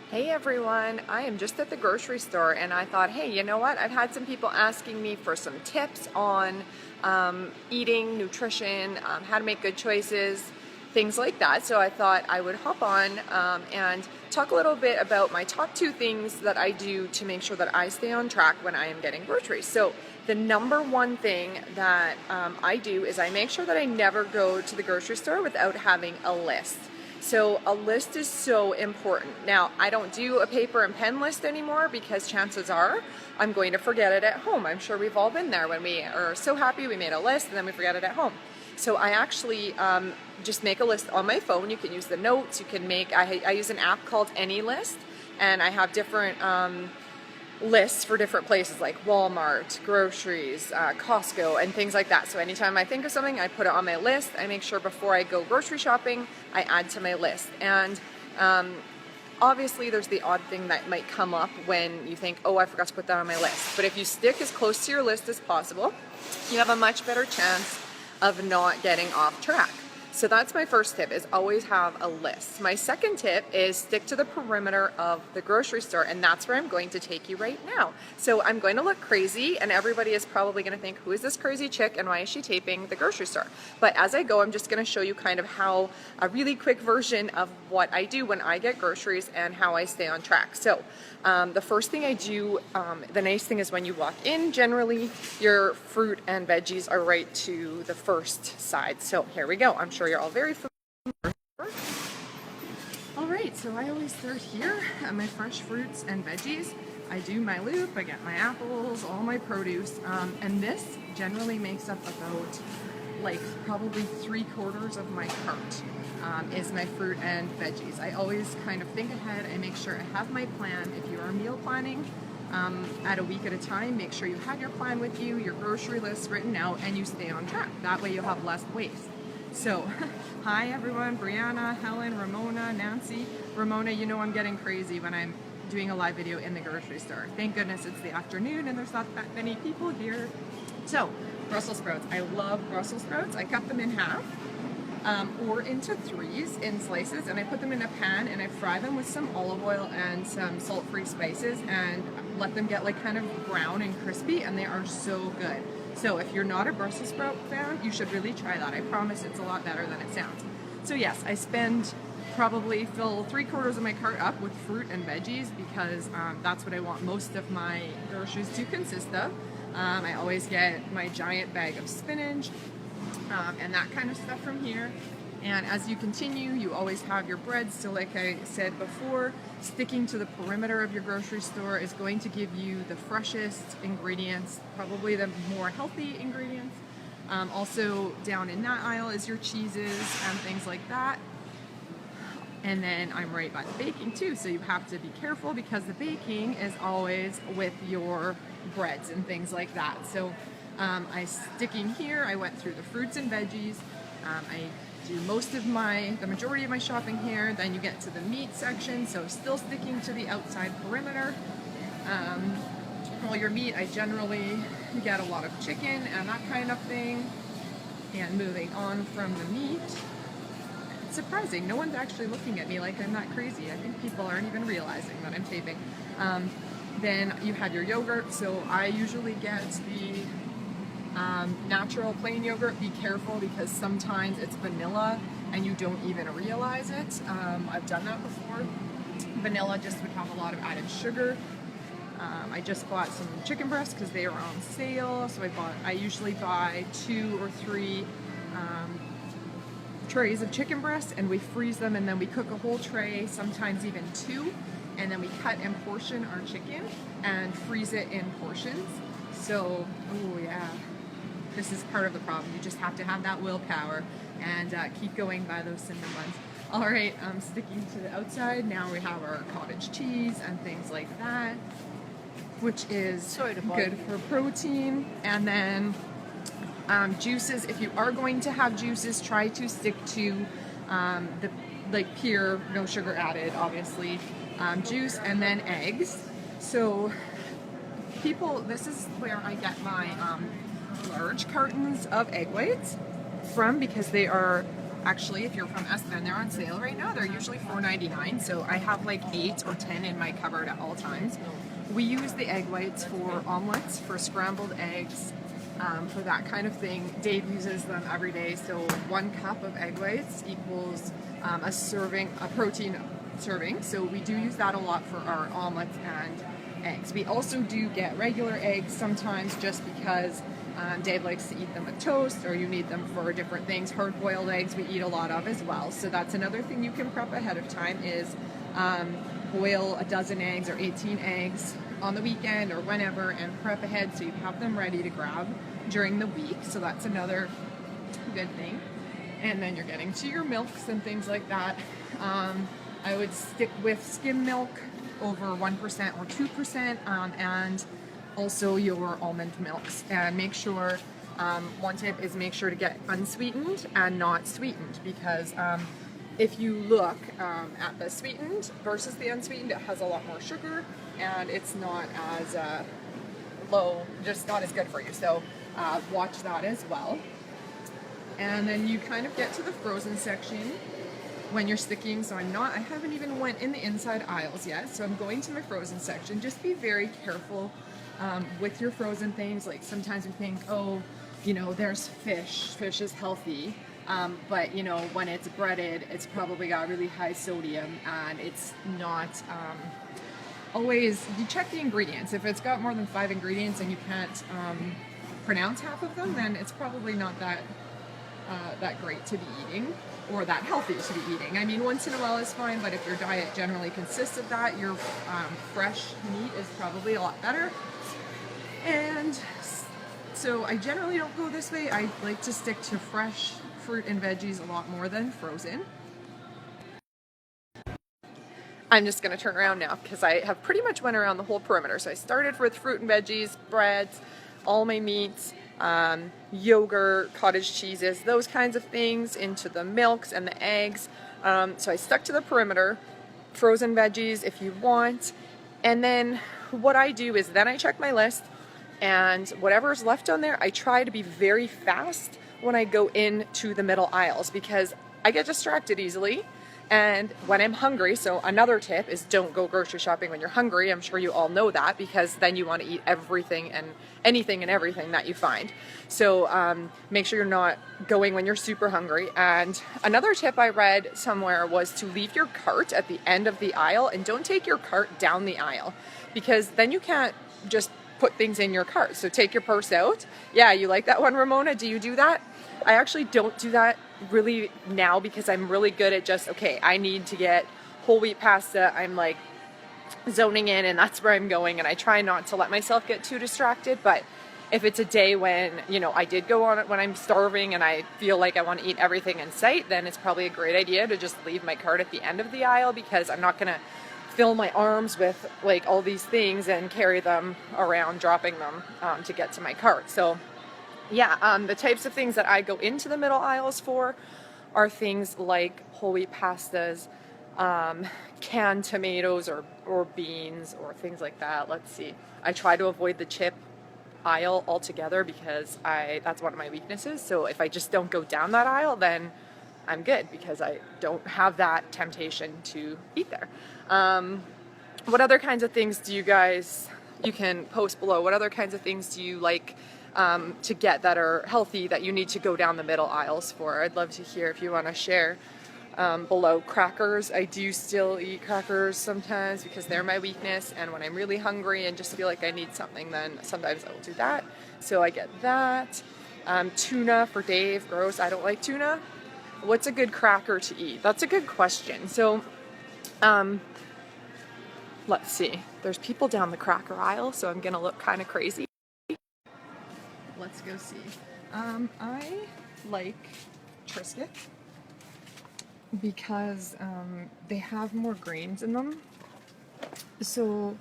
Hey everyone, I am just at the grocery store and I thought, hey, you know what? I've had some people asking me for some tips on eating, nutrition, how to make good choices, things like that. So I thought I would hop on and talk a little bit about my top two things that I do to make sure that I stay on track when I am getting groceries. So the number one thing that I do is I make sure that I never go to the grocery store without having a list. So a list is so important. Now, I don't do a paper and pen list anymore because chances are I'm going to forget it at home. I'm sure we've all been there when we are so happy we made a list and then we forget it at home. So I actually just make a list on my phone. You can use the notes. You can make, I use an app called Any List, and I have different lists for different places like Walmart, groceries, Costco, and things like that. So anytime I think of something, I put it on my list. I make sure before I go grocery shopping, I add to my list. And obviously there's the odd thing that might come up when you think, oh, I forgot to put that on my list. But if you stick as close to your list as possible, you have a much better chance of not getting off track. So that's my first tip, is always have a list. My second tip is stick to the perimeter of the grocery store, and that's where I'm going to take you right now. So I'm going to look crazy, and everybody is probably going to think, who is this crazy chick and why is she taping the grocery store? But as I go, I'm just going to show you kind of how, a really quick version of what I do when I get groceries and how I stay on track. So the first thing I do, the nice thing is when you walk in, generally your fruit and veggies are right to the first side. So here we go. I'm sure you're all very familiar. All right, so I always start here at my fresh fruits and veggies. I do my loop, I get my apples, all my produce, and this generally makes up about like probably 3/4 of my cart is my fruit and veggies. I always kind of think ahead. I make sure I have my plan. If you are meal planning at a week at a time, make sure you have your plan with you, your grocery list written out, and you stay on track. That way you'll have less waste. So, hi everyone, Brianna, Helen, Ramona, Nancy. Ramona, you know I'm getting crazy when I'm doing a live video in the grocery store. Thank goodness it's the afternoon and there's not that many people here. So, Brussels sprouts. I love Brussels sprouts. I cut them in half or into threes in slices, and I put them in a pan and I fry them with some olive oil and some salt-free spices and let them get like kind of brown and crispy, and they are so good. So if you're not a Brussels sprout fan, you should really try that. I promise it's a lot better than it sounds. So yes, I probably fill 3/4 of my cart up with fruit and veggies because that's what I want most of my groceries to consist of. I always get my giant bag of spinach and that kind of stuff from here. And as you continue, you always have your breads. So like I said before, sticking to the perimeter of your grocery store is going to give you the freshest ingredients, probably the more healthy ingredients. Also down in that aisle is your cheeses and things like that. And then I'm right by the baking too, so you have to be careful because the baking is always with your breads and things like that. So sticking here, I went through the fruits and veggies. I do the majority of my shopping here. Then you get to the meat section, so still sticking to the outside perimeter. Well, your meat, I generally get a lot of chicken and that kind of thing. And moving on from the meat, it's surprising, no one's actually looking at me like I'm that crazy. I think people aren't even realizing that I'm taping. Then you have your yogurt, so I usually get the natural plain yogurt. Be careful because sometimes it's vanilla and you don't even realize it. I've done that before. Vanilla just would have a lot of added sugar. I just bought some chicken breasts because they were on sale, so I usually buy 2 or 3 trays of chicken breasts, and we freeze them, and then we cook a whole tray, sometimes even 2, and then we cut and portion our chicken and freeze it in portions. So, oh yeah, this is part of the problem. You just have to have that willpower and keep going by those cinnamon buns. All right, sticking to the outside, now we have our cottage cheese and things like that, which is good for protein. And then juices, if you are going to have juices, try to stick to the pure, no sugar added, obviously, juice, and then eggs. So this is where I get my large cartons of egg whites from, because they are actually, if you're from Espen, they're on sale right now. They're usually $4.99, so I have like 8 or 10 in my cupboard at all times. We use the egg whites for omelets, for scrambled eggs, for that kind of thing. Dave uses them every day, so 1 cup of egg whites equals a protein serving. So we do use that a lot for our omelets and eggs. We also do get regular eggs sometimes, just because Dave likes to eat them with toast, or you need them for different things. Hard-boiled eggs we eat a lot of as well. So that's another thing you can prep ahead of time, is boil a dozen eggs or 18 eggs on the weekend or whenever, and prep ahead so you have them ready to grab during the week. So that's another good thing. And then you're getting to your milks and things like that. I would stick with skim milk over 1% or 2%, and also your almond milks. And make sure, one tip is make sure to get unsweetened and not sweetened, because if you look at the sweetened versus the unsweetened, it has a lot more sugar and it's not as low, just not as good for you. So watch that as well. And then you kind of get to the frozen section when you're sticking. So I haven't even went in the inside aisles yet. So I'm going to my frozen section. Just be very careful with your frozen things. Like sometimes we think, oh, you know, there's fish. Fish is healthy. But you know, when it's breaded, it's probably got really high sodium, and it's not always, you check the ingredients. If it's got more than 5 ingredients and you can't pronounce half of them, then it's probably not that great to be eating, or that healthy to be eating. I mean, once in a while is fine, but if your diet generally consists of that, your fresh meat is probably a lot better. And so I generally don't go this way. I like to stick to fresh fruit and veggies a lot more than frozen. I'm just going to turn around now because I have pretty much went around the whole perimeter. So I started with fruit and veggies, breads, all my meats, yogurt, cottage cheeses, those kinds of things, into the milks and the eggs. So I stuck to the perimeter, frozen veggies if you want. And then what I do is then I check my list, and whatever's left on there, I try to be very fast when I go into the middle aisles, because I get distracted easily. And when I'm hungry, so another tip is don't go grocery shopping when you're hungry. I'm sure you all know that, because then you want to eat everything and anything and everything that you find. So make sure you're not going when you're super hungry. And another tip I read somewhere was to leave your cart at the end of the aisle, and don't take your cart down the aisle, because then you can't just put things in your cart. So take your purse out. Yeah, you like that one, Ramona? Do you do that? I actually don't do that really now, because I'm really good at just, okay, I need to get whole wheat pasta. I'm like zoning in, and that's where I'm going, and I try not to let myself get too distracted. But if it's a day when, you know, I did go on it when I'm starving and I feel like I want to eat everything in sight, then it's probably a great idea to just leave my cart at the end of the aisle, because I'm not going to fill my arms with like all these things and carry them around, dropping them to get to my cart. So yeah, the types of things that I go into the middle aisles for are things like whole wheat pastas, canned tomatoes or beans or things like that. Let's see. I try to avoid the chip aisle altogether, because that's one of my weaknesses. So if I just don't go down that aisle, then I'm good, because I don't have that temptation to eat there. What other kinds of things do you can post below. What other kinds of things do you like to get that are healthy that you need to go down the middle aisles for? I'd love to hear if you want to share below. Crackers. I do still eat crackers sometimes, because they're my weakness, and when I'm really hungry and just feel like I need something, then sometimes I will do that. So I get that. Tuna for Dave. Gross. I don't like tuna. What's a good cracker to eat? That's a good question. So let's see. There's people down the cracker aisle, so I'm gonna look kind of crazy. Let's go see. I like Triscuits, because they have more grains in them. So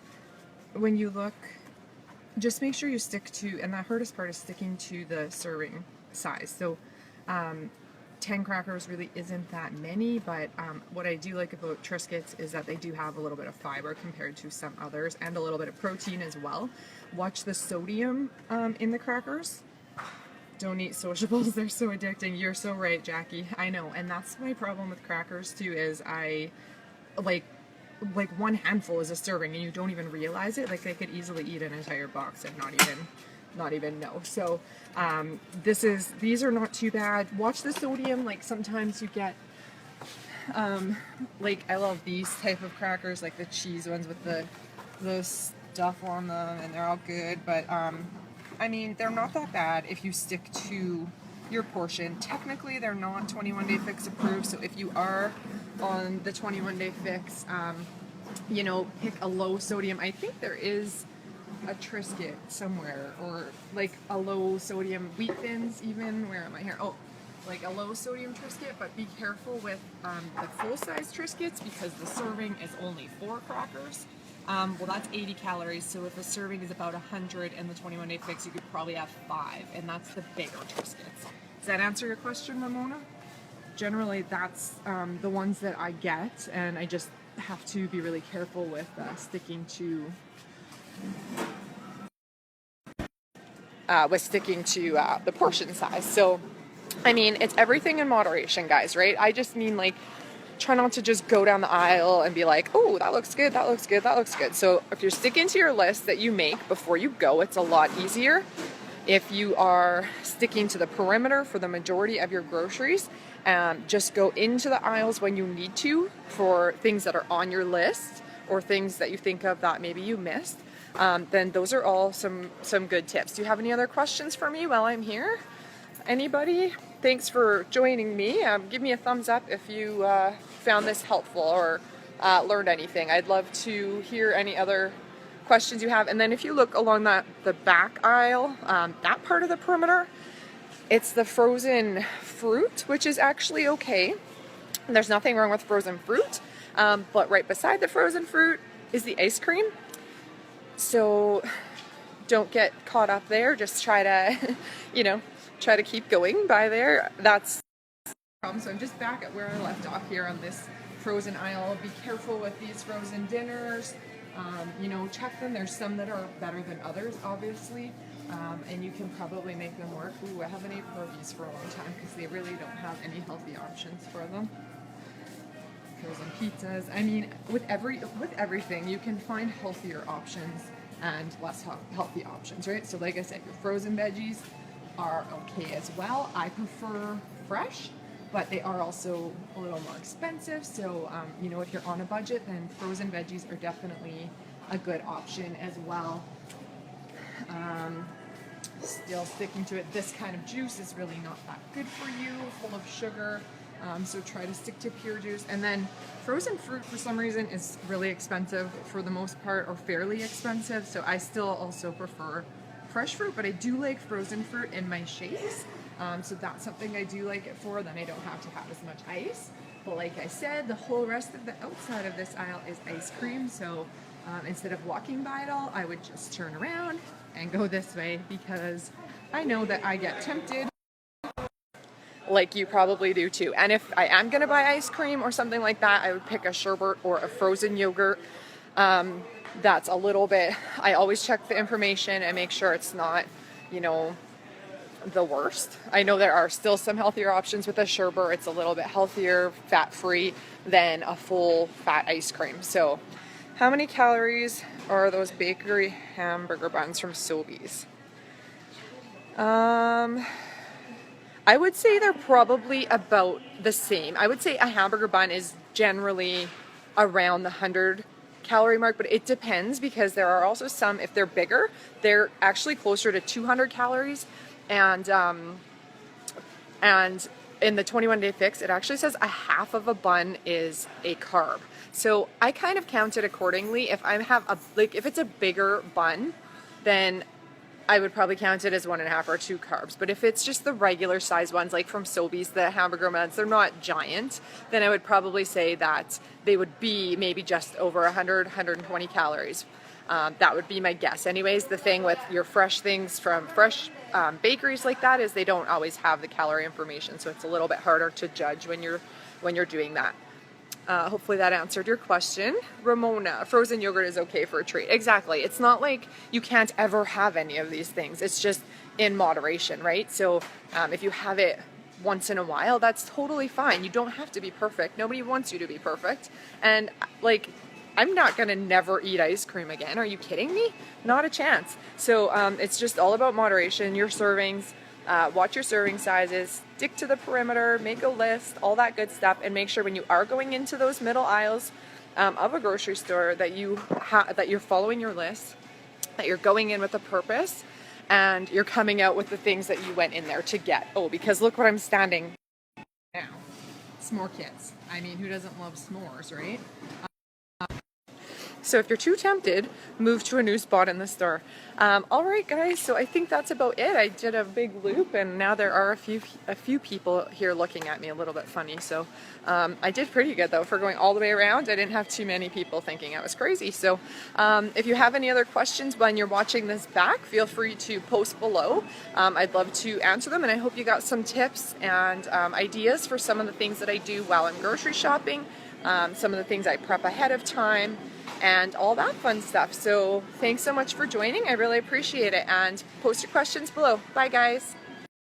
when you look, just make sure you stick to, and the hardest part is sticking to the serving size. So 10 crackers really isn't that many, but what I do like about Triscuits is that they do have a little bit of fiber compared to some others, and a little bit of protein as well. Watch the sodium in the crackers. Don't eat sociables, they're so addicting. You're so right, Jackie. I know, and that's my problem with crackers too, is I like one handful is a serving and you don't even realize it. Like I could easily eat an entire box and not even know. So these are not too bad. Watch the sodium. Like sometimes you get like I love these type of crackers, like the cheese ones with the stuff on them, and they're all good, but I mean, they're not that bad if you stick to your portion. Technically, they're not 21-day fix approved, so if you are on the 21-day fix, you know, pick a low sodium. I think there is a Triscuit somewhere, or like a low sodium wheat thins even. Where am I here? Oh, like a low sodium Triscuit, but be careful with the full-size Triscuits because the serving is only 4 crackers. Well, that's 80 calories, so if a serving is about 100 in the 21-day fix, you could probably have 5, and that's the bigger Triscuits. Does that answer your question, Ramona? Generally, that's the ones that I get, and I just have to be really careful with sticking to the portion size. So, I mean, it's everything in moderation, guys, right? I just mean, like, try not to just go down the aisle and be like, oh, that looks good, that looks good, that looks good. So if you're sticking to your list that you make before you go, it's a lot easier. If you are sticking to the perimeter for the majority of your groceries, just go into the aisles when you need to for things that are on your list or things that you think of that maybe you missed. Then those are all some good tips. Do you have any other questions for me while I'm here? Anybody? Thanks for joining me. Give me a thumbs up if you found this helpful or learned anything. I'd love to hear any other questions you have. And then if you look along the back aisle, that part of the perimeter, it's the frozen fruit, which is actually okay. There's nothing wrong with frozen fruit, but right beside the frozen fruit is the ice cream. So don't get caught up there. Just try to, try to keep going by there. That's the problem. So I'm just back at where I left off here on this frozen aisle. Be careful with these frozen dinners. Check them. There's some that are better than others, obviously, and you can probably make them work. Ooh, I haven't ate pierogies for a long time because they really don't have any healthy options for them. Frozen pizzas. I mean, with everything, you can find healthier options and less healthy options, right? So like I said, your frozen veggies are okay as well. I prefer fresh, but they are also a little more expensive. So, if you're on a budget, then frozen veggies are definitely a good option as well. Still sticking to it, this kind of juice is really not that good for you, full of sugar. So try to stick to pure juice. And then frozen fruit, for some reason, is really expensive for the most part, or fairly expensive. So I still also prefer fresh fruit, but I do like frozen fruit in my shakes. So that's something I do like it for. Then I don't have to have as much ice. But like I said, the whole rest of the outside of this aisle is ice cream. So instead of walking by it all, I would just turn around and go this way because I know that I get tempted, like you probably do too. And if I am going to buy ice cream or something like that, I would pick a sherbet or a frozen yogurt. That's a little bit, I always check the information and make sure it's not, the worst. I know there are still some healthier options with a sherbet. It's a little bit healthier, fat-free than a full fat ice cream. So how many calories are those bakery hamburger buns from Sobeys? I would say they're probably about the same. I would say a hamburger bun is generally around the 100 calorie mark, but it depends because there are also some, if they're bigger, they're actually closer to 200 calories. And in the 21-day fix, it actually says a half of a bun is a carb. So I kind of count it accordingly. If I have if it's a bigger bun, then I would probably count it as 1.5 or 2 carbs. But if it's just the regular size ones, like from Sobeys, the hamburger buns, they're not giant, then I would probably say that they would be maybe just over 100, 120 calories. That would be my guess. Anyways, the thing with your fresh things from fresh bakeries like that is they don't always have the calorie information, so it's a little bit harder to judge when you're doing that. Hopefully that answered your question. Ramona, frozen yogurt is okay for a treat. Exactly. It's not like you can't ever have any of these things. It's just in moderation, right? So if you have it once in a while, that's totally fine. You don't have to be perfect. Nobody wants you to be perfect. And like, I'm not gonna never eat ice cream again. Are you kidding me? Not a chance. So it's just all about moderation, your servings, watch your serving sizes, stick to the perimeter, make a list, all that good stuff, and make sure when you are going into those middle aisles of a grocery store that you're following your list, that you're going in with a purpose, and you're coming out with the things that you went in there to get. Oh, because look what I'm standing now. S'more kits. I mean, who doesn't love s'mores, right? So if you're too tempted, move to a new spot in the store. All right, guys, so I think that's about it. I did a big loop, and now there are a few people here looking at me a little bit funny. So I did pretty good, though, for going all the way around. I didn't have too many people thinking I was crazy. So if you have any other questions when you're watching this back, feel free to post below. I'd love to answer them, and I hope you got some tips and ideas for some of the things that I do while I'm grocery shopping, some of the things I prep ahead of time, and all that fun stuff. So thanks so much for joining. I really appreciate it, and post your questions below. Bye, guys.